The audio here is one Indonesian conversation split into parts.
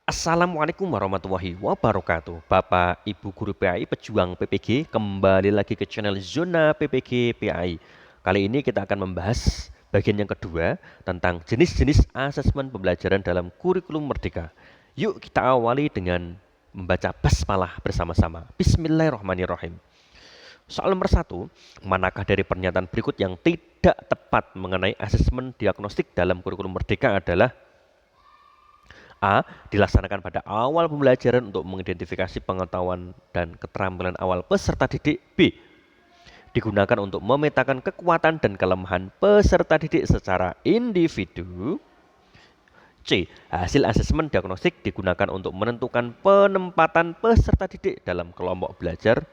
Assalamualaikum warahmatullahi wabarakatuh. Bapak, Ibu Guru PAI, pejuang PPG, kembali lagi ke channel Zona PPG PAI. Kali ini kita akan membahas bagian yang kedua tentang jenis-jenis asesmen pembelajaran dalam kurikulum Merdeka. Yuk kita awali dengan membaca basmalah bersama-sama. Bismillahirrahmanirrahim. Soal nomor satu, manakah dari pernyataan berikut yang tidak tepat mengenai asesmen diagnostik dalam kurikulum Merdeka adalah A. Dilaksanakan pada awal pembelajaran untuk mengidentifikasi pengetahuan dan keterampilan awal peserta didik. B. Digunakan untuk memetakan kekuatan dan kelemahan peserta didik secara individu. C. Hasil asesmen diagnostik digunakan untuk menentukan penempatan peserta didik dalam kelompok belajar.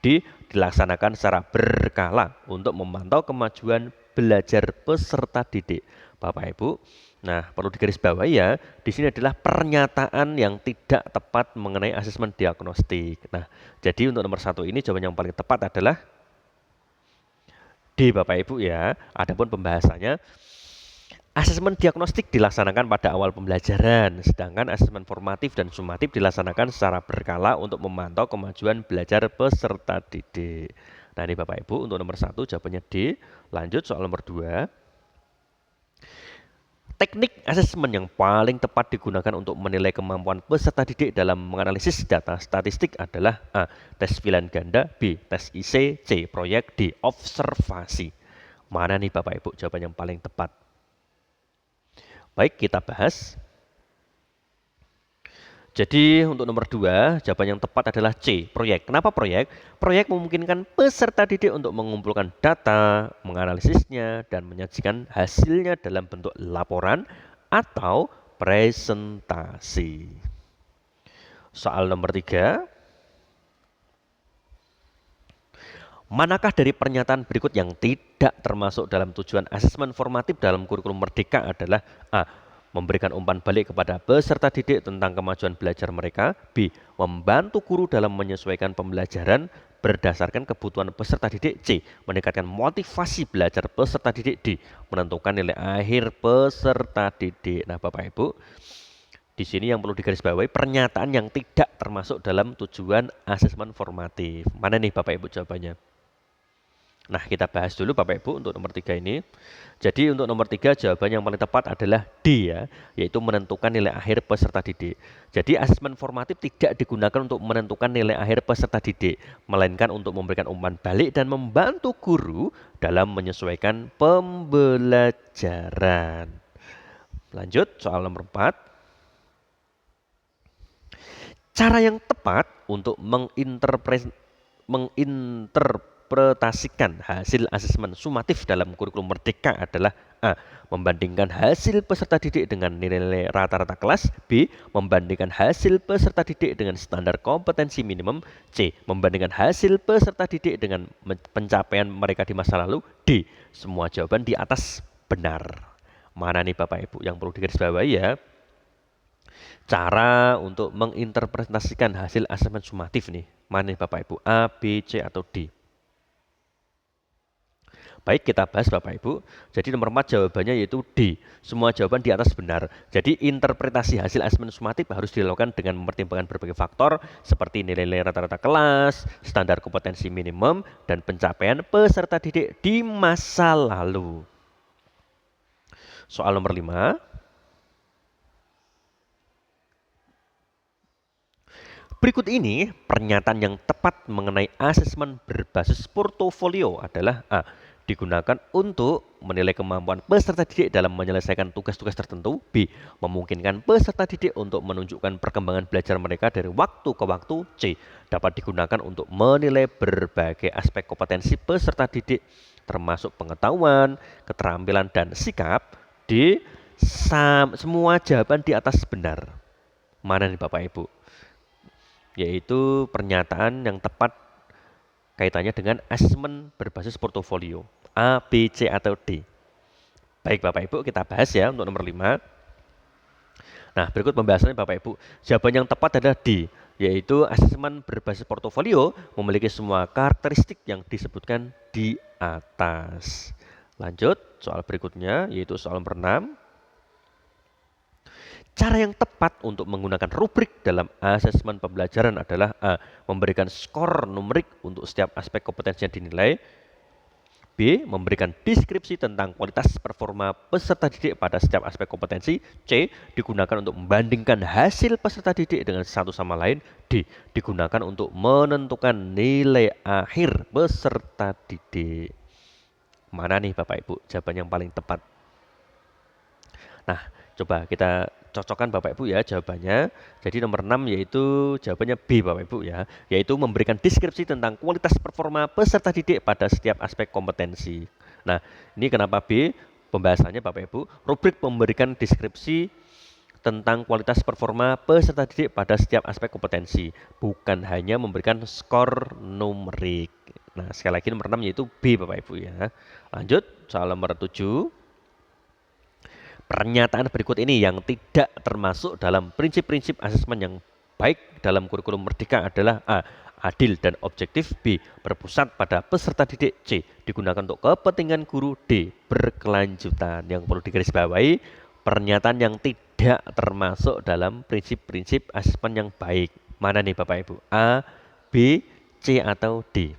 D. Dilaksanakan secara berkala untuk memantau kemajuan belajar peserta didik. Bapak Ibu, nah perlu digarisbawahi ya, di sini adalah pernyataan yang tidak tepat mengenai asesmen diagnostik. Nah, jadi untuk nomor satu ini jawaban yang paling tepat adalah D, Bapak Ibu ya. Adapun pembahasannya, asesmen diagnostik dilaksanakan pada awal pembelajaran, sedangkan asesmen formatif dan sumatif dilaksanakan secara berkala untuk memantau kemajuan belajar peserta didik. Nah ini Bapak Ibu untuk nomor satu jawabannya D. Lanjut soal nomor dua. Teknik asesmen yang paling tepat digunakan untuk menilai kemampuan peserta didik dalam menganalisis data statistik adalah A. Tes pilihan ganda, B. Tes IC, C. Proyek, D. Observasi. Mana nih Bapak Ibu jawaban yang paling tepat? Baik, kita bahas. Jadi untuk nomor 2, jawaban yang tepat adalah C, proyek. Kenapa proyek? Proyek memungkinkan peserta didik untuk mengumpulkan data, menganalisisnya, dan menyajikan hasilnya dalam bentuk laporan atau presentasi. Soal nomor 3, manakah dari pernyataan berikut yang tidak termasuk dalam tujuan asesmen formatif dalam kurikulum Merdeka adalah A. Memberikan umpan balik kepada peserta didik tentang kemajuan belajar mereka. B. Membantu guru dalam menyesuaikan pembelajaran berdasarkan kebutuhan peserta didik. C. Meningkatkan motivasi belajar peserta didik. D. Menentukan nilai akhir peserta didik. Nah Bapak Ibu, di sini yang perlu digarisbawahi pernyataan yang tidak termasuk dalam tujuan asesmen formatif. Mana nih Bapak Ibu jawabannya? Nah, kita bahas dulu Bapak Ibu untuk nomor 3 ini. Jadi untuk nomor 3 jawaban yang paling tepat adalah D ya, yaitu menentukan nilai akhir peserta didik. Jadi asesmen formatif tidak digunakan untuk menentukan nilai akhir peserta didik, melainkan untuk memberikan umpan balik dan membantu guru dalam menyesuaikan pembelajaran. Lanjut soal nomor 4. Cara yang tepat untuk menginterpretasikan hasil asesmen sumatif dalam kurikulum Merdeka adalah A. Membandingkan hasil peserta didik dengan nilai-nilai rata-rata kelas. B. Membandingkan hasil peserta didik dengan standar kompetensi minimum. C. Membandingkan hasil peserta didik dengan pencapaian mereka di masa lalu. D. Semua jawaban di atas benar. Mana nih Bapak Ibu yang perlu digarisbawahi ya? Cara untuk menginterpretasikan hasil asesmen sumatif nih. Mana nih Bapak Ibu? A, B, C, atau D? Baik, kita bahas Bapak Ibu. Jadi nomor 4 jawabannya yaitu D. Semua jawaban di atas benar. Jadi interpretasi hasil asesmen sumatif harus dilakukan dengan mempertimbangkan berbagai faktor seperti nilai-nilai rata-rata kelas, standar kompetensi minimum, dan pencapaian peserta didik di masa lalu. Soal nomor 5. Berikut ini pernyataan yang tepat mengenai asesmen berbasis portofolio adalah A. Digunakan untuk menilai kemampuan peserta didik dalam menyelesaikan tugas-tugas tertentu. B. Memungkinkan peserta didik untuk menunjukkan perkembangan belajar mereka dari waktu ke waktu. C. Dapat digunakan untuk menilai berbagai aspek kompetensi peserta didik termasuk pengetahuan, keterampilan, dan sikap. D. Semua jawaban di atas benar. Mana nih Bapak Ibu? Yaitu pernyataan yang tepat kaitannya dengan asesmen berbasis portofolio. A, B, C, atau D. Baik Bapak Ibu, kita bahas ya untuk nomor 5. Nah, berikut pembahasannya Bapak Ibu. Jawaban yang tepat adalah D, yaitu asesmen berbasis portofolio memiliki semua karakteristik yang disebutkan di atas. Lanjut, soal berikutnya yaitu soal nomor 6. Cara yang tepat untuk menggunakan rubrik dalam asesmen pembelajaran adalah A. Memberikan skor numerik untuk setiap aspek kompetensi yang dinilai. B. Memberikan deskripsi tentang kualitas performa peserta didik pada setiap aspek kompetensi. C. Digunakan untuk membandingkan hasil peserta didik dengan satu sama lain. D. Digunakan untuk menentukan nilai akhir peserta didik. Mana nih Bapak Ibu jawaban yang paling tepat? Nah, coba kita cocokkan Bapak Ibu ya jawabannya. Jadi nomor 6 yaitu jawabannya B Bapak Ibu ya, yaitu memberikan deskripsi tentang kualitas performa peserta didik pada setiap aspek kompetensi. Nah, ini kenapa B? Pembahasannya Bapak Ibu, rubrik memberikan deskripsi tentang kualitas performa peserta didik pada setiap aspek kompetensi, bukan hanya memberikan skor numerik. Nah, sekali lagi nomor 6 yaitu B Bapak Ibu ya. Lanjut, soal nomor 7. Pernyataan berikut ini yang tidak termasuk dalam prinsip-prinsip asesmen yang baik dalam kurikulum Merdeka adalah A. Adil dan objektif. B. Berpusat pada peserta didik. C. Digunakan untuk kepentingan guru. D. Berkelanjutan. Yang perlu digarisbawahi, pernyataan yang tidak termasuk dalam prinsip-prinsip asesmen yang baik. Mana nih Bapak Ibu? A, B, C, atau D?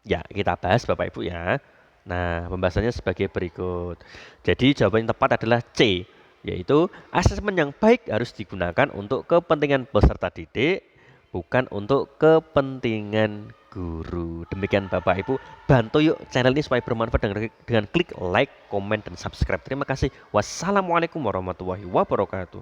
Ya, kita bahas Bapak Ibu ya. Nah, pembahasannya sebagai berikut. Jadi jawaban yang tepat adalah C, yaitu asesmen yang baik harus digunakan untuk kepentingan peserta didik, bukan untuk kepentingan guru. Demikian Bapak Ibu, bantu yuk channel ini supaya bermanfaat dengan klik like, komen, dan subscribe. Terima kasih. Wassalamualaikum warahmatullahi wabarakatuh.